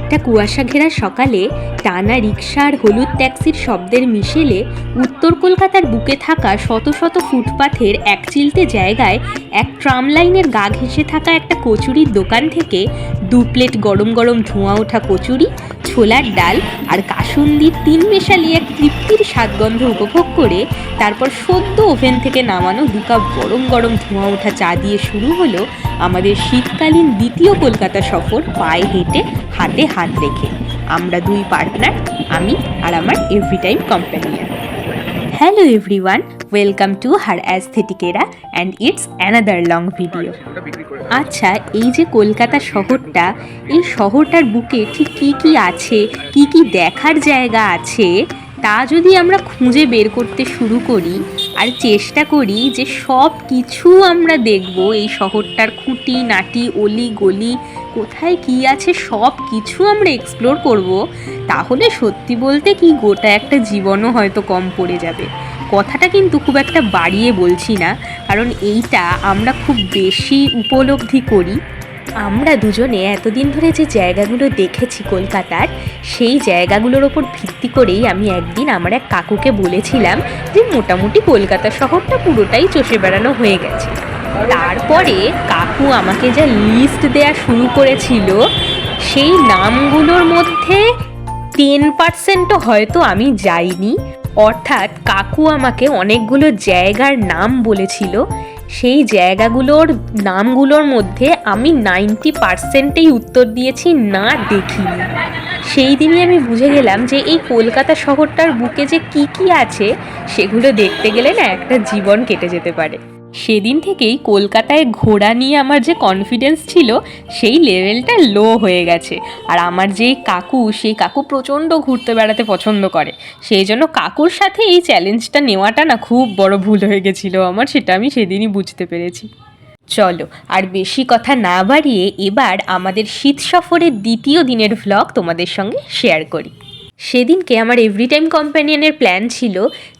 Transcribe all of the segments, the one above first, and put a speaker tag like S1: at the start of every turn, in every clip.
S1: একটা কুয়াশা ঘেরা সকালে টানা রিকশা আর হলুদ ট্যাক্সির শব্দের মিশেলে উত্তর কলকাতার বুকে থাকা শত শত ফুটপাথের একচিলতে জায়গায় এক ট্রাম লাইনের গা ঘেঁষে থাকা একটা কচুরির দোকান থেকে 2 প্লেট গরম গরম ধোঁয়া ওঠা কচুরি, ছোলার ডাল আর কাসুন্দির 3 মেশালি এক তৃপ্তির স্বাদগন্ধ উপভোগ করে তারপর সদ্য ওভেন থেকে নামানো 2 কাপ গরম গরম ধোঁয়া ওঠা চা দিয়ে শুরু হলো আমাদের শীতকালীন দ্বিতীয় কলকাতা সফর পায়ে হেঁটে হাতে হাত রেখে। আমরা 2 পার্টনার, আমি আর আমার every time companion. Hello everyone, welcome to her aesthetic era and it's another long video. আচ্ছা, এই যে কলকাতা শহরটা, এই শহরটার বুকে ঠিক কী কী আছে, কী কী দেখার জায়গা আছে তা যদি আমরা খুঁজে বের করতে শুরু করি আর চেষ্টা করি যে সব কিছু আমরা দেখব, এই শহরটার খুঁটি নাটি অলি গলি কোথায় কী আছে সব কিছু আমরা এক্সপ্লোর করব, তাহলে সত্যি বলতে কি গোটা একটা জীবনও হয়তো কম পড়ে যাবে। কথাটা কিন্তু খুব একটা বাড়িয়ে বলছি না, কারণ এইটা আমরা খুব বেশি উপলব্ধি করি। আমরা দুজনে এতদিন ধরে যে জায়গাগুলো দেখেছি কলকাতার, সেই জায়গাগুলোর ওপর ভিত্তি করেই আমি একদিন আমার এক কাকুকে বলেছিলাম যে মোটামুটি কলকাতা শহরটা পুরোটাই চষে বেড়ানো হয়ে গেছে। তারপরে কাকু আমাকে যা লিস্ট দেয়া শুরু করেছিল, সেই নামগুলোর মধ্যে 10%ও হয়তো আমি যাইনি। অর্থাৎ কাকু আমাকে অনেকগুলো জায়গার নাম বলেছিল, সেই জায়গাগুলোর নামগুলোর মধ্যে আমি 90%ই উত্তর দিয়েছি না, দেখিনি। সেই দিনই আমি বুঝে গেলাম যে এই কলকাতা শহরটার বুকে যে কি কি আছে সেগুলো দেখতে গেলে না একটা জীবন কেটে যেতে পারে। সেদিন থেকেই কলকাতায় ঘোরা নিয়ে আমার যে কনফিডেন্স ছিল সেই লেভেলটা লো হয়ে গেছে। আর আমার যেই কাকু, সেই কাকু প্রচণ্ড ঘুরতে বেড়াতে পছন্দ করে, সেই জন্য কাকুর সাথে এই চ্যালেঞ্জটা নেওয়াটা না খুব বড় ভুল হয়ে গেছিলো আমার, সেটা আমি সেদিনই বুঝতে পেরেছি। চলো আর বেশি কথা না বাড়িয়ে এবার আমাদের শীত সফরের দ্বিতীয় দিনের ভ্লগ তোমাদের সঙ্গে শেয়ার করি। সেদিনকে আমার এভরি টাইম কম্প্যানিয়নের প্ল্যান ছিল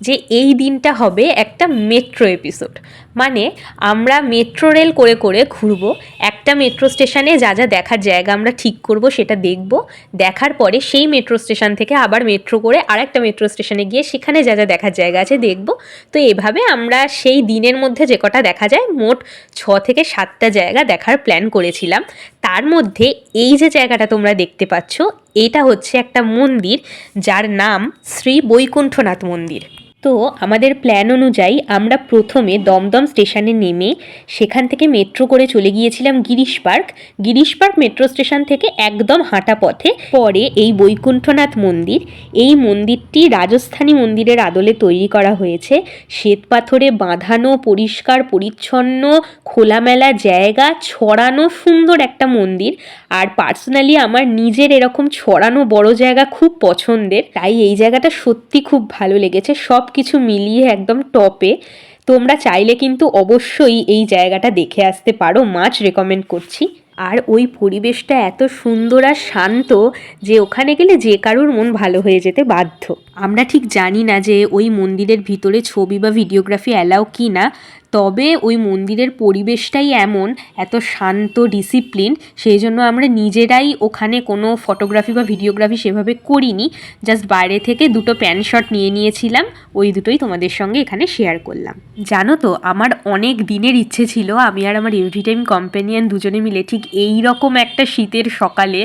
S1: যে এই দিনটা হবে একটা মেট্রো এপিসোড, মানে আমরা মেট্রো রেল করে করে ঘুরবো। একটা মেট্রো স্টেশনে যা যা দেখার জায়গা আমরা ঠিক করব সেটা দেখব, দেখার পরে সেই মেট্রো স্টেশন থেকে আবার মেট্রো করে আরেকটা মেট্রো স্টেশনে গিয়ে সেখানে যা যা দেখার জায়গা আছে দেখব। তো এভাবে আমরা সেই দিনের মধ্যে যে কটা দেখা যায় মোট 6 থেকে 7টা জায়গা দেখার প্ল্যান করেছিলাম। তার মধ্যে এই যে জায়গাটা তোমরা দেখতে পাচ্ছ, এটা হচ্ছে একটা মন্দির যার নাম শ্রী বৈকুণ্ঠনাথ মন্দির। তো আমাদের প্ল্যান অনুযায়ী আমরা প্রথমে দমদম স্টেশনে নেমে সেখান থেকে মেট্রো করে চলে গিয়েছিলাম গিরিশ পার্ক মেট্রো স্টেশন থেকে একদম হাঁটা পথে পরে এই বৈকুণ্ঠনাথ মন্দির। এই মন্দিরটি রাজস্থানী মন্দিরের আদলে তৈরি করা হয়েছে, শ্বেত পাথরে বাঁধানো, পরিষ্কার পরিচ্ছন্ন, খোলামেলা জায়গা, ছড়ানো সুন্দর একটা মন্দির। আর পার্সোনালি আমার নিজের এরকম ছড়ানো বড় জায়গা খুব পছন্দের, তাই এই জায়গাটা সত্যি খুব ভালো লেগেছে, সব কিছু মিলিয়ে একদম টপে। তোমরা চাইলে কিন্তু অবশ্যই এই জায়গাটা দেখে আসতে পারো, মাচ রেকমেন্ড করছি। আর ওই পরিবেশটা এত সুন্দর আর শান্ত যে ওখানে গেলে যে কারোর মন ভালো হয়ে যেতে বাধ্য। আমরা ঠিক জানি না যে ওই মন্দিরের ভিতরে ছবি বা ভিডিওগ্রাফি অ্যালাউ কি না, তবে ওই মন্দিরের পরিবেশটাই এমন, এত শান্ত ডিসিপ্লিন, সেই জন্য আমরা নিজেরাই ওখানে কোনো ফটোগ্রাফি বা ভিডিওগ্রাফি সেভাবে করিনি, জাস্ট বাইরে থেকে 2টো প্যান শট নিয়ে নিয়েছিলাম, ওই দুটোই তোমাদের সঙ্গে এখানে শেয়ার করলাম। জানো তো, আমার অনেক দিনের ইচ্ছে ছিল আমি আর আমার এভরি টাইম কম্প্যানিয়ন দুজনে মিলে ঠিক এই রকম একটা শীতের সকালে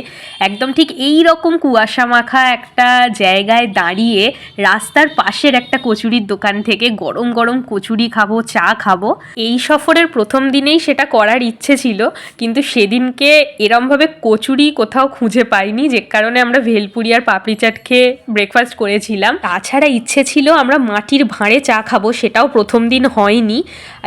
S1: একদম ঠিক এই রকম কুয়াশা মাখা একটা জায়গায় দাঁড়িয়ে রাস্তার পাশের একটা কচুরির দোকান থেকে গরম গরম কচুরি খাবো, চা খাবো। এই সফরের প্রথম দিনেই সেটা করার ইচ্ছে ছিল, কিন্তু সেদিনকে এরমভাবে কচুরি কোথাও খুঁজে পাইনি, যে কারণে আমরা ভেলপুরি আর পাপড়ি চাট খেয়ে ব্রেকফাস্ট করেছিলাম। তাছাড়া ইচ্ছে ছিল আমরা মাটির ভাঁড়ে চা খাবো, সেটাও প্রথম দিন হয়নি,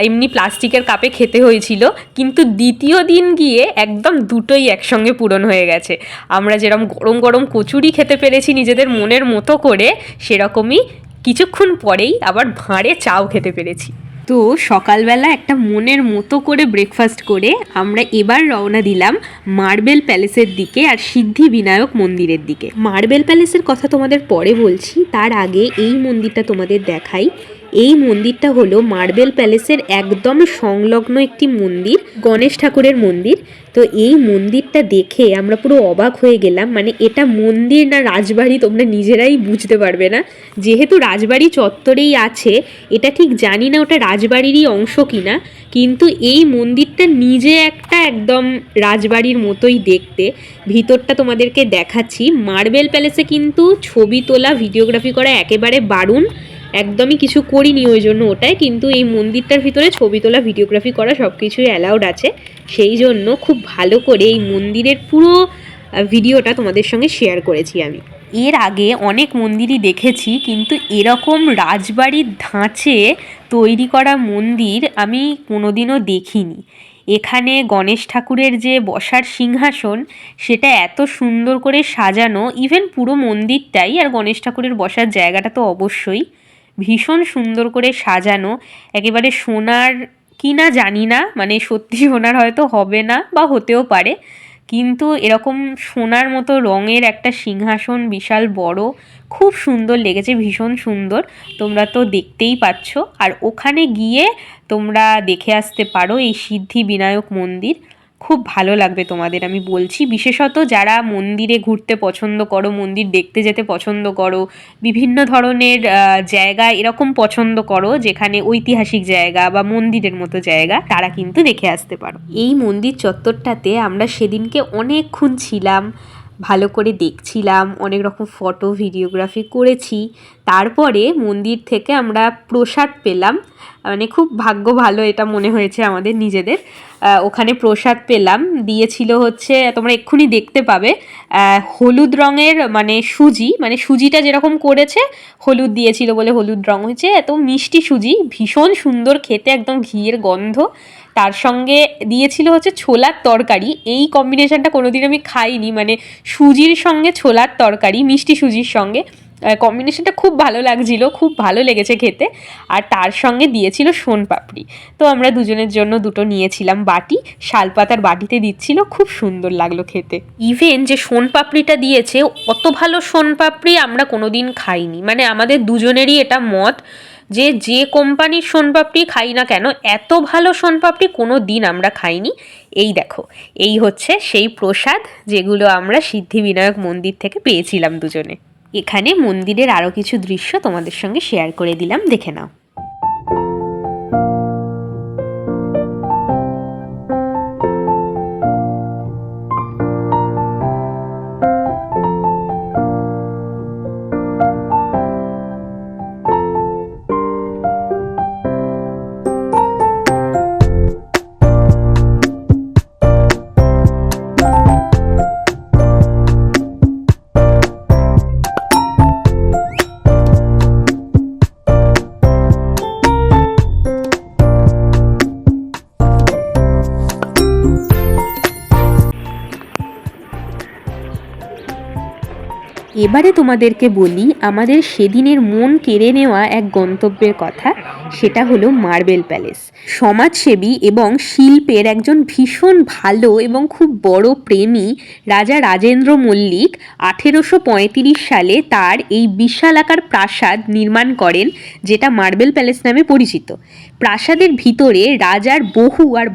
S1: এমনি প্লাস্টিকের কাপে খেতে হয়েছিল। কিন্তু দ্বিতীয় দিন গিয়ে একদম দুটোই একসঙ্গে পূরণ হয়ে গেছে। আমরা যেরকম গরম গরম কচুরি খেতে পেরেছি নিজেদের মনের মতো করে, সেরকমই কিছুক্ষণ পরেই আবার ভাঁড়ে চাও খেতে পেরেছি। তো সকালবেলা একটা মনের মতো করে ব্রেকফাস্ট করে আমরা এবার রওনা দিলাম মার্বেল প্যালেসের দিকে আর সিদ্ধি বিনায়ক মন্দিরের দিকে। মার্বেল প্যালেসের কথা তোমাদের পরে বলছি, তার আগে এই মন্দিরটা তোমাদের দেখাই। এই মন্দিরটা হলো মার্বেল প্যালেসের একদম সংলগ্ন একটি মন্দির, গণেশ ঠাকুরের মন্দির। তো এই মন্দিরটা দেখে আমরা পুরো অবাক হয়ে গেলাম, মানে এটা মন্দির না রাজবাড়ি তোমরা নিজেরাই বুঝতে পারবে না। যেহেতু রাজবাড়ি চত্বরেই আছে, এটা ঠিক জানি না ওটা রাজবাড়িরই অংশ কিনা, কিন্তু এই মন্দিরটা নিজে একটা একদম রাজবাড়ির মতোই দেখতে। ভিতরটা তোমাদেরকে দেখাচ্ছি। মার্বেল প্যালেসে কিন্তু ছবি তোলা, ভিডিওগ্রাফি করা একেবারে বারণ, একদমই কিছু করিনি ওই জন্য ওটাই, কিন্তু এই মন্দিরটার ভিতরে ছবি তোলা, ভিডিওগ্রাফি করা সব কিছুই অ্যালাউড আছে। সেই জন্য খুব ভালো করে এই মন্দিরের পুরো ভিডিওটা তোমাদের সঙ্গে শেয়ার করেছি আমি। এর আগে অনেক মন্দিরই দেখেছি, কিন্তু এরকম রাজবাড়ির ধাঁচে তৈরি করা মন্দির আমি কোনোদিনও দেখিনি। এখানে গণেশ ঠাকুরের যে বসার সিংহাসন, সেটা এত সুন্দর করে সাজানো, ইভেন পুরো মন্দিরটাই, আর গণেশ ঠাকুরের বসার জায়গাটা তো অবশ্যই ভীষণ সুন্দর করে সাজানো। একেবারে সোনার কি না জানি না, মানে সত্যি সোনার হয়তো হবে না বা হতেও পারে, কিন্তু এরকম সোনার মতো রঙের একটা সিংহাসন, বিশাল বড়, খুব সুন্দর লেগেছে, ভীষণ সুন্দর। তোমরা তো দেখতেই পাচ্ছ। আর ওখানে গিয়ে তোমরা দেখে আসতে পারো এই সিদ্ধি বিনায়ক মন্দির, খুব ভালো লাগবে তোমাদের, আমি বলছি। বিশেষত যারা মন্দিরে ঘুরতে পছন্দ করো, মন্দির দেখতে যেতে পছন্দ করো, বিভিন্ন ধরনের জায়গা এরকম পছন্দ করো যেখানে ঐতিহাসিক জায়গা বা মন্দিরের মতো জায়গা, তারা কিন্তু দেখে আসতে পারো। এই মন্দির চত্বরটাতে আমরা সেদিনকে অনেকক্ষণ ছিলাম, ভালো করে দেখছিলাম, অনেক রকম ফটো ভিডিওগ্রাফি করেছি। তারপরে মন্দির থেকে আমরা প্রসাদ পেলাম, মানে খুব ভাগ্য ভালো এটা মনে হয়েছে আমাদের নিজেদের। ওখানে প্রসাদ পেলাম, দিয়েছিল হচ্ছে, তোমরা এক্ষুনি দেখতে পাবে, হলুদ রঙের মানে সুজি, মানে সুজিটা যেরকম করেছে হলুদ দিয়েছিল বলে হলুদ রঙ হয়েছে, এত মিষ্টি সুজি, ভীষণ সুন্দর খেতে, একদম ঘিয়ের গন্ধ। তার সঙ্গে দিয়েছিল হচ্ছে ছোলার তরকারি। এই কম্বিনেশনটা কোনোদিন আমি খাইনি, মানে সুজির সঙ্গে ছোলার তরকারি, মিষ্টি সুজির সঙ্গে কম্বিনেশনটা খুব ভালো লাগছিল, খুব ভালো লেগেছে খেতে। আর তার সঙ্গে দিয়েছিল সোনপাপড়ি। তো আমরা দুজনের জন্য দুটো নিয়েছিলাম বাটি, শালপাতার বাটিতে দিচ্ছিল, খুব সুন্দর লাগলো খেতে। ইভেন যে সোনপাপড়িটা দিয়েছে, অত ভালো সোনপাপড়ি আমরা কোনোদিন খাইনি, মানে আমাদের দুজনেরই এটা মত যে যে কোম্পানির সোনপাপড়ি খাই না কেন, এত ভালো সোনপাপড়ি কোনো দিন আমরা খাইনি। এই দেখো, এই হচ্ছে সেই প্রসাদ যেগুলো আমরা সিদ্ধিবিনায়ক মন্দির থেকে পেয়েছিলাম দুজনে। এখানে মন্দিরের আরও কিছু দৃশ্য তোমাদের সঙ্গে শেয়ার করে দিলাম, দেখে নাও। এবারে তোমাদেরকে বলি আমাদের সেদিনের মন কেড়ে নেওয়া এক গন্তব্যের কথা, সেটা হলো মার্বেল প্যালেস। সমাজসেবী এবং শিল্পের একজন ভীষণ ভালো এবং খুব বড় প্রেমী রাজা রাজেন্দ্র মল্লিক 1835 সালে তার এই বিশালাকার প্রাসাদ নির্মাণ করেন, যেটা মার্বেল প্যালেস নামে পরিচিত। প্রাসাদের ভিতরে রাজার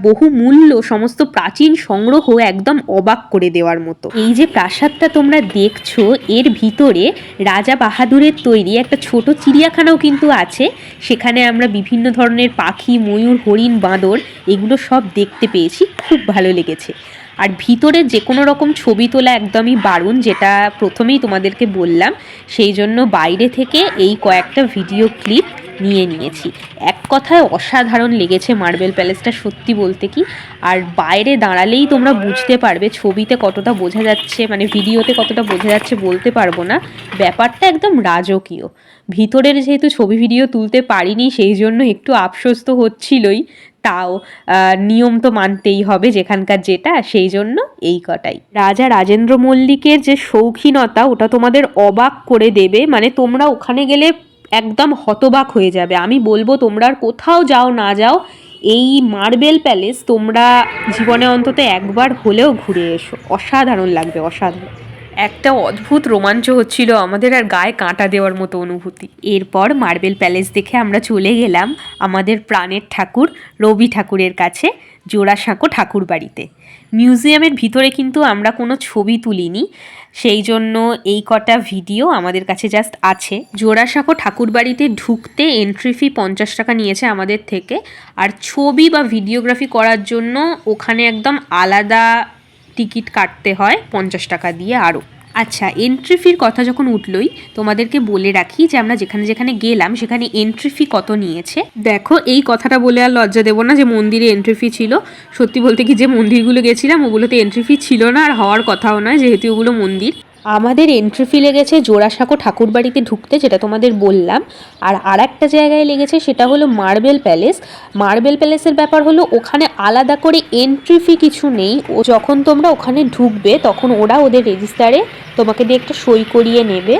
S1: বহুমূল্য সমস্ত প্রাচীন সংগ্রহ একদম অবাক করে দেওয়ার মতো। এই যে প্রাসাদটা তোমরা দেখছো, এর ভিতরে রাজা বাহাদুরের তৈরি একটা ছোট চিড়িয়াখানাও কিন্তু আছে। সেখানে আমরা বিভিন্ন ধরনের পাখি, ময়ূর, হরিণ, বাঁদর এগুলো সব দেখতে পেয়েছি, খুব ভালো লেগেছে। আর ভিতরে যে কোনো রকম ছবি তোলা একদমই বারণ, যেটা প্রথমেই তোমাদেরকে বললাম। সেই জন্য বাইরে থেকে এই কয়েকটা ভিডিও ক্লিপ নিয়ে নিয়েছি। এক কথায় অসাধারণ লেগেছে মার্বেল প্যালেসটা, সত্যি বলতে কি। আর বাইরে দাঁড়ালেই তোমরা বুঝতে পারবে, ছবিতে কতটা বোঝা যাচ্ছে, মানে ভিডিওতে কতটা বোঝা যাচ্ছে বলতে পারবো না, ব্যাপারটা একদম রাজকীয়। ভিতরের যেহেতু ছবি ভিডিও তুলতে পারিনি, সেই জন্য একটু আফসোস তো হচ্ছিলই, তাও নিয়ম তো মানতেই হবে যেখানকার যেটা, সেই জন্য এই কটাই। রাজা রাজেন্দ্র মল্লিকের যে শৌখিনতা, ওটা তোমাদের অবাক করে দেবে, মানে তোমরা ওখানে গেলে একদম হতবাক হয়ে যাবে। আমি বলবো তোমরা আর কোথাও যাও না যাও, এই মার্বেল প্যালেস তোমরা জীবনে অন্তত একবার হলেও ঘুরে এসো, অসাধারণ লাগবে, অসাধারণ। একটা অদ্ভুত রোমাঞ্চ হচ্ছিল আমাদের, আর গায়ে কাঁটা দেওয়ার মতো অনুভূতি। এরপর মার্বেল প্যালেস দেখে আমরা চলে গেলাম আমাদের প্রাণের ঠাকুর রবি ঠাকুরের কাছে, জোড়াসাঁকো ঠাকুর বাড়িতে। মিউজিয়ামের ভিতরে কিন্তু আমরা কোনো ছবি তুলিনি, সেই জন্য এই কটা ভিডিও আমাদের কাছে জাস্ট আছে। জোড়াসাঁকো ঠাকুর বাড়িতে ঢুকতে এন্ট্রি ফি 50 টাকা নিয়েছে আমাদের থেকে, আর ছবি বা ভিডিওগ্রাফি করার জন্য ওখানে একদম আলাদা টিকিট কাটতে হয় 50 টাকা দিয়ে আরও। আচ্ছা, এন্ট্রি ফির কথা যখন উঠলই তোমাদেরকে বলে রাখি যে আমরা যেখানে যেখানে গেলাম সেখানে এন্ট্রি ফি কত নিয়েছে। দেখো, এই কথাটা বলে আর লজ্জা দেবো না যে মন্দিরে এন্ট্রি ফি ছিল। সত্যি বলতে কি, যে মন্দিরগুলো গেছিলাম ওগুলোতে এন্ট্রি ফি ছিল না, আর হওয়ার কথাও নয়, যেহেতু ওগুলো মন্দির। আমাদের এন্ট্রি ফি লেগেছে জোড়াসাঁকো ঠাকুর বাড়িতে ঢুকতে, যেটা তোমাদের বললাম। আর একটা জায়গায় লেগেছে, সেটা হলো মার্বেল প্যালেস। মার্বেল প্যালেসের ব্যাপার হলো ওখানে আলাদা করে এন্ট্রি ফি কিছু নেই। যখন তোমরা ওখানে ঢুকবে তখন ওরা ওদের রেজিস্টারে তোমাকে দিয়ে একটা সই করিয়ে নেবে।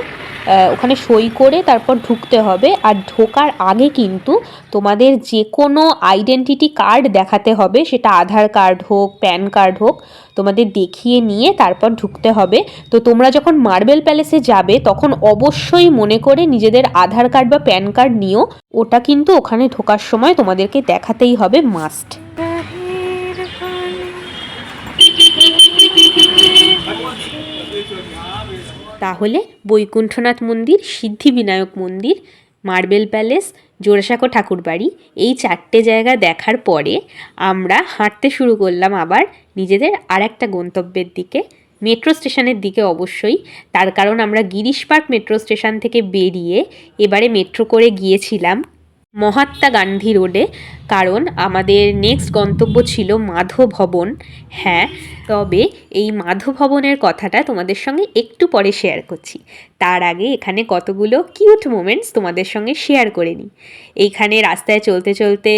S1: ওখানে সই করে তারপর ঢুকতে হবে। আর ঢোকার আগে কিন্তু তোমাদের যে কোনো আইডেন্টিটি কার্ড দেখাতে হবে, সেটা আধার কার্ড হোক, প্যান কার্ড হোক, তোমাদের দেখিয়ে নিয়ে তারপর ঢুকতে হবে। তো তোমরা যখন মার্বেল প্যালেসে যাবে তখন অবশ্যই মনে করে নিজেদের আধার কার্ড বা প্যান কার্ড নিও। ওটা কিন্তু ওখানে ঢোকার সময় তোমাদেরকে দেখাতেই হবে, মাস্ট। তাহলে বৈকুণ্ঠনাথ মন্দির, সিদ্ধিবিনায়ক মন্দির, মার্বেল প্যালেস, জোড়াসাঁকো ঠাকুরবাড়ি, এই 4টে জায়গা দেখার পরে আমরা হাঁটতে শুরু করলাম আবার নিজেদের আর একটা গন্তব্যের দিকে, মেট্রো স্টেশনের দিকে অবশ্যই। তার কারণ আমরা গিরিশ পার্ক মেট্রো স্টেশন থেকে বেরিয়ে এবারে মেট্রো করে গিয়েছিলাম মহাত্মা গান্ধী রোডে, কারণ আমাদের নেক্সট গন্তব্য ছিল মাধব ভবন। হ্যাঁ, তবে এই মাধব ভবনের কথাটা তোমাদের সঙ্গে একটু পরে শেয়ার করছি। তার আগে এখানে কতগুলো কিউট মোমেন্টস তোমাদের সঙ্গে শেয়ার করে নিই। এইখানে রাস্তায় চলতে চলতে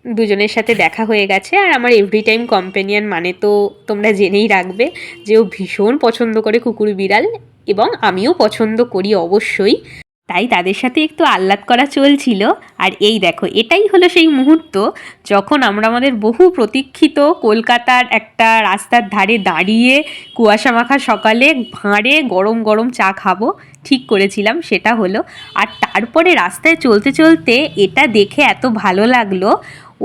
S1: দুজনের সাথে দেখা হয়ে গেছে, আর আমার এভরি টাইম কম্পেনিয়ন মানে তো তোমরা জেনেই রাখবে যে ও ভীষণ পছন্দ করে কুকুর বিড়াল, এবং আমিও পছন্দ করি অবশ্যই। তাই তাদের সাথে একটু আহ্লাদ করা চলছিল। আর এই দেখো, এটাই হলো সেই মুহূর্ত যখন আমরা আমাদের বহু প্রতীক্ষিত কলকাতার একটা রাস্তার ধারে দাঁড়িয়ে কুয়াশা মাখা সকালে ভাঁড়ে গরম গরম চা খাবো ঠিক করেছিলাম, সেটা হলো। আর তারপরে রাস্তায় চলতে চলতে এটা দেখে এত ভালো লাগলো,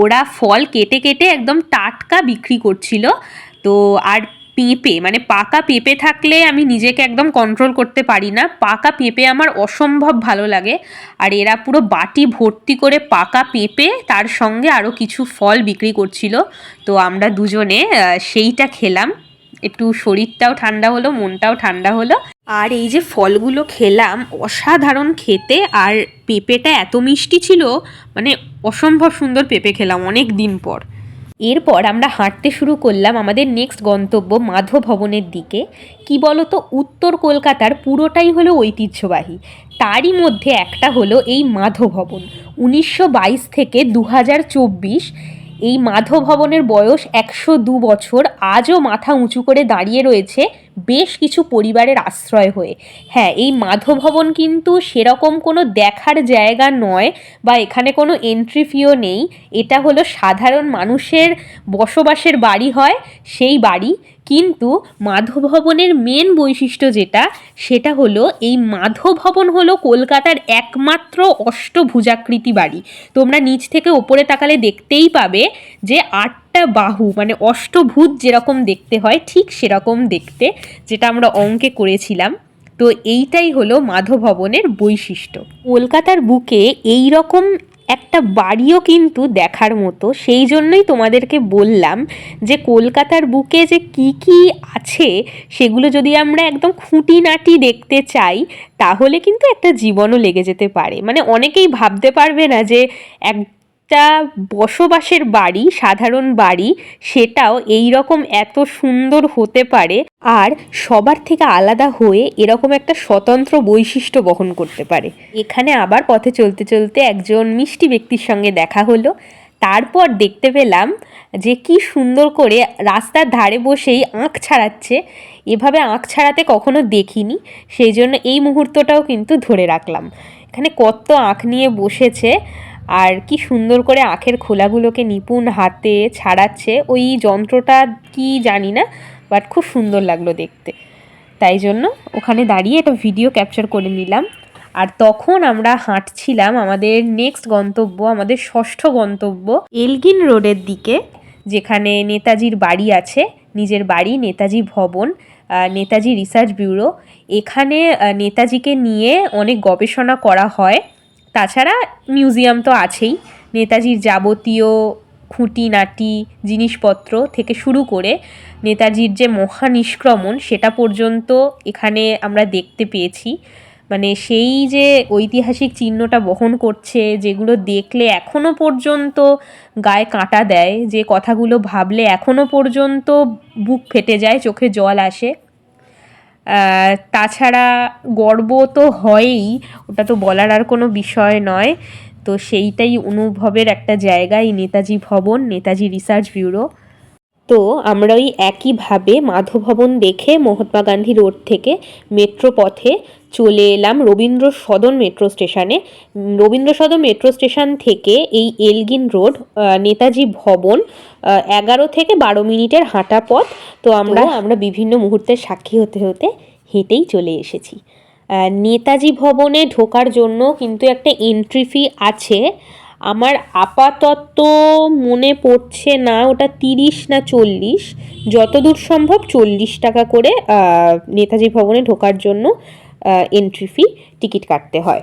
S1: ওরা ফল কেটে কেটে একদম টাটকা বিক্রি করছিল। তো আর পেঁপে, মানে পাকা পেঁপে থাকলে আমি নিজেকে একদম কন্ট্রোল করতে পারি না, পাকা পেঁপে আমার অসম্ভব ভালো লাগে। আর এরা পুরো বাটি ভর্তি করে পাকা পেঁপে, তার সঙ্গে আরও কিছু ফল বিক্রি করছিল। তো আমরা দুজনে সেইটা খেলাম, একটু শরীরটাও ঠান্ডা হলো, মনটাও ঠান্ডা হলো। আর এই যে ফলগুলো খেলাম, অসাধারণ খেতে, আর পেঁপেটা এত মিষ্টি ছিল, মানে অসম্ভব সুন্দর পেঁপে খেলাম অনেক দিন পর। এরপর আমরা হাঁটতে শুরু করলাম আমাদের নেক্সট গন্তব্য মাধব ভবনের দিকে। কি বলতো, উত্তর কলকাতার পুরোটাই হলো ঐতিহ্যবাহী, তারই মধ্যে একটা হলো এই মাধব ভবন। 1922 থেকে 2024 এই মাধব ভবনের বয়স 102 বছর, আজও মাথা উঁচু করে দাঁড়িয়ে রয়েছে বেশ কিছু পরিবারের আশ্রয় হয়ে। হ্যাঁ, এই মাধব ভবন কিন্তু সেরকম কোনো দেখার জায়গা নয়, বা এখানে কোনো এন্ট্রি ফিও নেই। এটা হলো সাধারণ মানুষের বসবাসের বাড়ি হয়, সেই বাড়ি। কিন্তু মাধব ভবনের মেন বৈশিষ্ট্য যেটা, সেটা হলো এই মাধব ভবন হলো কলকাতার একমাত্র অষ্টভুজাকৃতি বাড়ি। তোমরা নিচ থেকে ওপরে তাকালে দেখতেই পাবে যে 8টা বাহু, মানে অষ্টভুজ যেরকম দেখতে হয় ঠিক সেরকম দেখতে, যেটা আমরা অঙ্কে করেছিলাম। তো এইটাই হলো মাধব ভবনের বৈশিষ্ট্য। কলকাতার বুকে এই রকম একটা বাড়িও কিন্তু দেখার মতো, সেই জন্যই তোমাদেরকে বললাম যে কলকাতার বুকে যে কি কি আছে সেগুলো যদি আমরা একদম খুঁটিনাটি দেখতে চাই তাহলে কিন্তু একটা জীবনও লেগে যেতে পারে। মানে অনেকেই ভাবতে পারবে না যে একটা বসবাসের বাড়ি, সাধারণ বাড়ি, সেটাও এই রকম এত সুন্দর হতে পারে, আর সবার থেকে আলাদা হয়ে এরকম একটা স্বতন্ত্র বৈশিষ্ট্য বহন করতে পারে। এখানে আবার পথে চলতে চলতে একজন মিষ্টি ব্যক্তির সঙ্গে দেখা হলো। তারপর দেখতে পেলাম যে কি সুন্দর করে রাস্তার ধারে বসেই আঁখ ছাড়াচ্ছে। এভাবে আঁখ ছাড়াতে কখনো দেখিনি, সেই জন্য এই মুহূর্তটাও কিন্তু ধরে রাখলাম। এখানে কত আঁখ নিয়ে বসেছে, আর কি সুন্দর করে আঁখের খোলাগুলোকে নিপুণ হাতে ছাড়াচ্ছে। ওই যন্ত্রটা কি জানি না, বাট খুব সুন্দর লাগলো দেখতে। তাই জন্য ওখানে দাঁড়িয়ে একটা ভিডিও ক্যাপচার করে নিলাম। আর তখন আমরা হাঁটছিলাম আমাদের নেক্সট গন্তব্য, আমাদের ষষ্ঠ গন্তব্য এলগিন রোডের দিকে, যেখানে নেতাজির বাড়ি আছে, নিজের বাড়ি নেতাজি ভবন, নেতাজি রিসার্চ ব্যুরো। এখানে নেতাজিকে নিয়ে অনেক গবেষণা করা হয়। তাছাড়া মিউজিয়াম তো আছেই, নেতাজির যাবতীয় খুঁটিনাটি জিনিসপত্র থেকে শুরু করে নেতাজির যে মহানিষ্ক্রমণ সেটা পর্যন্ত এখানে আমরা দেখতে পেয়েছি। মানে সেই যে ঐতিহাসিক চিহ্নটা বহন করছে, যেগুলো দেখলে এখনও পর্যন্ত গায়ে কাঁটা দেয়, যে কথাগুলো ভাবলে এখনও পর্যন্ত বুক ফেটে যায়, চোখে জল আসে। তাছাড়া গর্ব তো হয়ই, ওটা তো বলার আর কোনো বিষয় নয়। তো সেইটাই অনুভবের একটা জায়গা এই নেতাজি ভবন, নেতাজি রিসার্চ ব্যুরো। তো আমরা ওই একইভাবে মাধব ভবন দেখে মহাত্মা গান্ধী রোড থেকে মেট্রো পথে চলে এলাম রবীন্দ্র সদন মেট্রো স্টেশনে। রবীন্দ্র সদন মেট্রো স্টেশন থেকে এই এলগিন রোড নেতাজি ভবন 11 থেকে 12 মিনিটের হাঁটা পথ। তো আমরা বিভিন্ন মুহূর্তের সাক্ষী হতে হতে হেঁটেই চলে এসেছি। নেতাজি ভবনে ঢোকার জন্য কিন্তু একটা এন্ট্রি ফি আছে। আমার আপাতত মনে পড়ছে না ওটা 30 না 40, যতদূর সম্ভব 40 টাকা করে নেতাজি ভবনে ঢোকার জন্য এন্ট্রি ফি, টিকিট কাটতে হয়।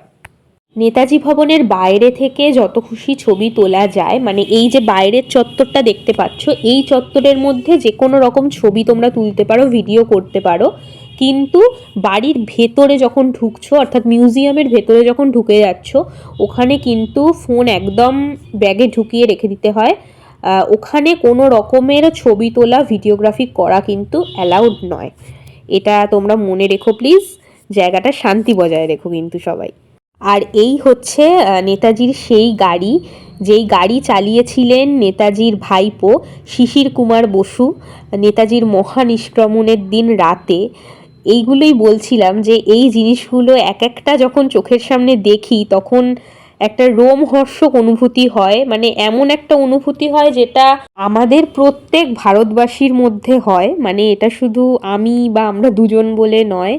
S1: নেতাজি ভবনের বাইরে থেকে যত খুশি ছবি তোলা যায়, মানে এই যে বাইরের চত্বরটা দেখতে পাচ্ছ, এই চত্বরের মধ্যে যে কোনো রকম ছবি তোমরা তুলতে পারো, ভিডিও করতে পারো। কিন্তু বাড়ির ভেতরে যখন ঢুকছো, অর্থাৎ মিউজিয়ামের ভেতরে যখন ঢুকে যাচ্ছ, ওখানে কিন্তু ফোন একদম ব্যাগে ঢুকিয়ে রেখে দিতে হয়। ওখানে কোনো রকমের ছবি তোলা, ভিডিওগ্রাফি করা কিন্তু অ্যালাউড নয়। এটা তোমরা মনে রেখো প্লিজ, জায়গাটা শান্তি বজায় রেখো কিন্তু সবাই। আর এই হচ্ছে নেতাজির সেই গাড়ি, যেই গাড়ি চালিয়েছিলেন নেতাজির ভাইপো শিশির কুমার বসু নেতাজির মহানিষ্ক্রমণের দিন রাতে। এইগুলোই বলছিলাম যে এই জিনিসগুলো এক একটা যখন চোখের সামনে দেখি তখন একটা রোমহর্ষক অনুভূতি হয়। মানে এমন একটা অনুভূতি হয় যেটা আমাদের প্রত্যেক ভারতবাসীর মধ্যে হয়। মানে এটা শুধু আমি বা আমরা দুজন বলে নয়,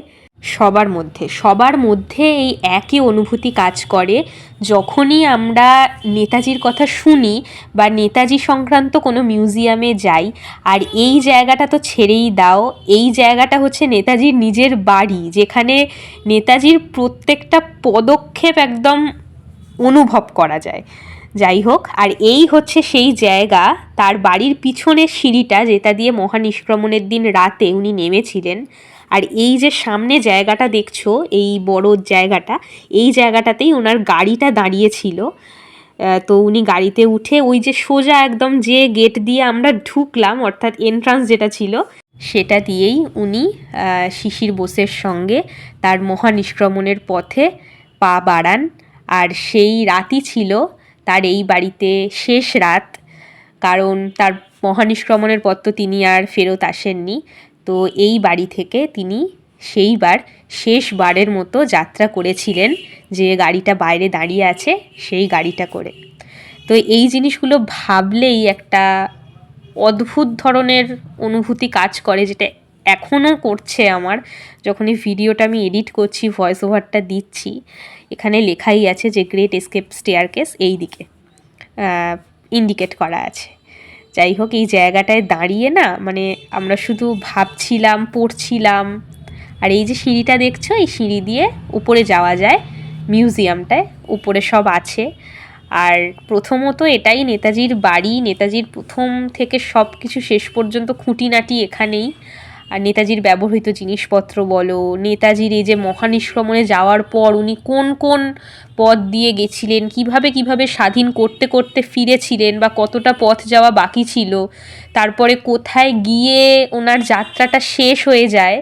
S1: সবার মধ্যে এই একই অনুভূতি কাজ করে যখনই আমরা নেতাজির কথা শুনি বা নেতাজি সংক্রান্ত কোনো মিউজিয়ামে যাই। আর এই জায়গাটা তো ছেড়েই দাও, এই জায়গাটা হচ্ছে নেতাজির নিজের বাড়ি, যেখানে নেতাজির প্রত্যেকটা পদক্ষেপ একদম অনুভব করা যায়। যাই হোক, আর এই হচ্ছে সেই জায়গা, তার বাড়ির পিছনের সিঁড়িটা যেটা দিয়ে মহানিষ্ক্রমণের দিন রাতে উনি নেমেছিলেন। আর এই যে সামনে জায়গাটা দেখছো, এই বড় জায়গাটা, এই জায়গাটাতেই ওনার গাড়িটা দাঁড়িয়েছিল। তো উনি গাড়িতে উঠে ওই যে সোজা একদম যে গেট দিয়ে আমরা ঢুকলাম, অর্থাৎ এন্ট্রান্স যেটা ছিল, সেটা দিয়েই উনি শিশির বোসের সঙ্গে তার মহানিষ্ক্রমণের পথে পা বাড়ান। আর সেই রাতই ছিল তার এই বাড়িতে শেষ রাত, কারণ তার মহানিষ্ক্রমণের পর তো তিনি আর ফেরত আসেননি। তো এই বাড়ি থেকে তিনি সেইবার শেষবারের মতো যাত্রা করেছিলেন, যে গাড়িটা বাইরে দাঁড়িয়ে আছে সেই গাড়িটা করে। তো এই জিনিসগুলো ভাবলেই একটা অদ্ভুত ধরনের অনুভূতি কাজ করে, যেটা এখনও করছে আমার। যখন এই ভিডিওটা আমি এডিট করছি, ভয়েস ওভারটা দিচ্ছি, এখানে লেখাই আছে যে গ্রেট এস্কেপ স্টেয়ারকেস এই দিকে ইন্ডিকেট করা আছে। যাই হোক, এই জায়গাটায় দাঁড়িয়ে না, মানে আমরা শুধু ভাবছিলাম, পড়ছিলাম। আর এই যে সিঁড়িটা দেখছো, এই সিঁড়ি দিয়ে উপরে যাওয়া যায় মিউজিয়ামটায়, উপরে সব আছে। আর প্রথমত এটাই নেতাজির বাড়ি, নেতাজির প্রথম থেকে সব কিছু শেষ পর্যন্ত খুঁটিনাটি এখানেই। আর নেতাজির ব্যবহৃত জিনিসপত্র বলো, নেতাজির এই যে মহানিষ্ক্রমণে যাওয়ার পর উনি কোন কোন পথ দিয়ে গেছিলেন, কিভাবে স্বাধীন করতে করতে ফিরেছিলেন, বা কতটা পথ যাওয়া বাকি ছিল, তারপরে কোথায় গিয়ে ওনার যাত্রাটা শেষ হয়ে যায়।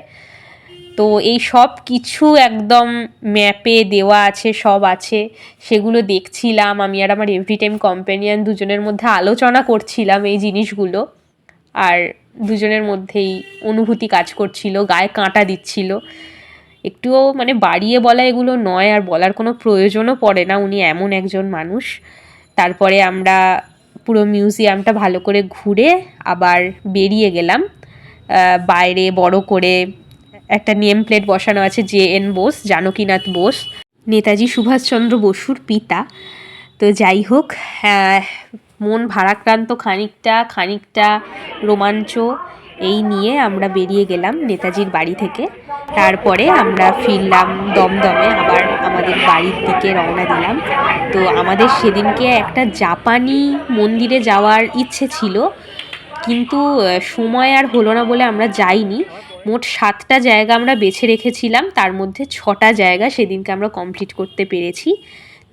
S1: তো এই সব কিছু একদম ম্যাপে দেওয়া আছে, সব আছে। সেগুলো দেখছিলাম আমি আর আমার এভরিটাইম কম্প্যানিয়ন, দুজনের মধ্যে আলোচনা করছিলাম এই জিনিসগুলো। আর দুজনের মধ্যেই অনুভূতি কাজ করছিল, গায়ে কাঁটা দিচ্ছিল। একটুও মানে বাড়িয়ে বলা এগুলো নয়, আর বলার কোনো প্রয়োজনও পড়ে না, উনি এমন একজন মানুষ। তারপরে আমরা পুরো মিউজিয়ামটা ভালো করে ঘুরে আবার বেরিয়ে গেলাম। বাইরে বড় করে একটা নেম প্লেট বসানো আছে JN বোস, জানকীনাথ বোস, নেতাজি সুভাষচন্দ্র বসুর পিতা। তো যাই হোক, মন ভারাক্রান্ত খানিকটা রোমাঞ্চ এই নিয়ে আমরা বেরিয়ে গেলাম নেতাজির বাড়ি থেকে। তারপরে আমরা ফিরলাম দমদমে, আবার আমাদের বাড়ির দিকে রওনা দিলাম। তো আমাদের সেদিনকে একটা জাপানি মন্দিরে যাওয়ার ইচ্ছে ছিল, কিন্তু সময় আর হলো না বলে আমরা যাইনি। মোট 7টা জায়গা আমরা বেছে রেখেছিলাম, তার মধ্যে 6টা জায়গা সেদিনকে আমরা কমপ্লিট করতে পেরেছি।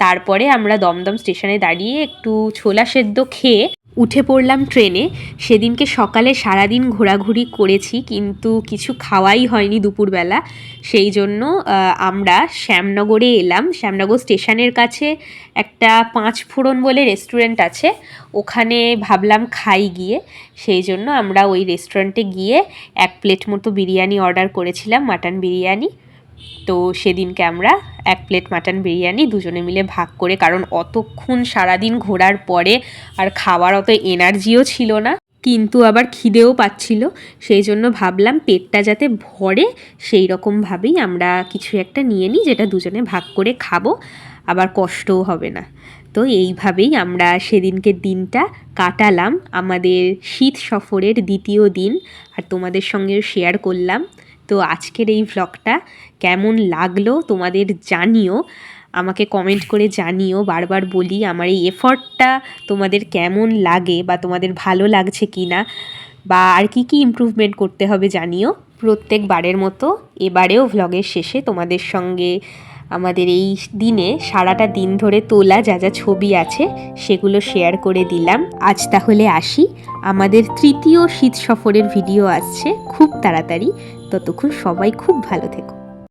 S1: তারপরে আমরা দমদম স্টেশনে দাঁড়িয়ে একটু ছোলা সেদ্ধ খেয়ে উঠে পড়লাম ট্রেনে। সেদিনকে সকালে সারাদিন ঘোরাঘুরি করেছি, কিন্তু কিছু খাওয়াই হয়নি দুপুরবেলা। সেই জন্য আমরা শ্যামনগরে এলাম। শ্যামনগর স্টেশনের কাছে একটা 5 ফোড়ন বলে রেস্টুরেন্ট আছে, ওখানে ভাবলাম খাই গিয়ে। সেই জন্য আমরা ওই রেস্টুরেন্টে গিয়ে 1 প্লেট মতো বিরিয়ানি অর্ডার করেছিলাম, মাটন বিরিয়ানি। তো সেদিনকে আমরা 1 প্লেট মাটন বিরিয়ানি দুজনে মিলে ভাগ করে, কারণ অতক্ষণ সারাদিন ঘোরার পরে আর খাওয়ার অত এনার্জিও ছিল না, কিন্তু আবার খিদেও পাচ্ছিল। সেই জন্য ভাবলাম পেটটা যাতে ভরে সেই রকমভাবেই আমরা কিছু একটা নিয়ে নিই, যেটা দুজনে ভাগ করে খাবো, আবার কষ্টও হবে না। তো এইভাবেই আমরা সেদিনকে দিনটা কাটালাম, আমাদের শীত সফরের 2য় দিন, আর তোমাদের সঙ্গেও শেয়ার করলাম। তো আজকের এই ভ্লগটা কেমন লাগলো তোমাদের জানিও, আমাকে কমেন্ট করে জানিও। বারবার বলি, আমার এই এফর্টটা তোমাদের কেমন লাগে, বা তোমাদের ভালো লাগছে কি না, বা আর কি ইমপ্রুভমেন্ট করতে হবে জানিও। প্রত্যেকবারের মতো এবারেও ভ্লগের শেষে তোমাদের সঙ্গে আমাদের এই দিনে সারাটা দিন ধরে তোলা যা যা ছবি আছে সেগুলো শেয়ার করে দিলাম। আজ তাহলে আসি, আমাদের 3য় শীত সফরের ভিডিও আসছে খুব তাড়াতাড়ি। ততক্ষণ সবাই খুব ভালো থেকো।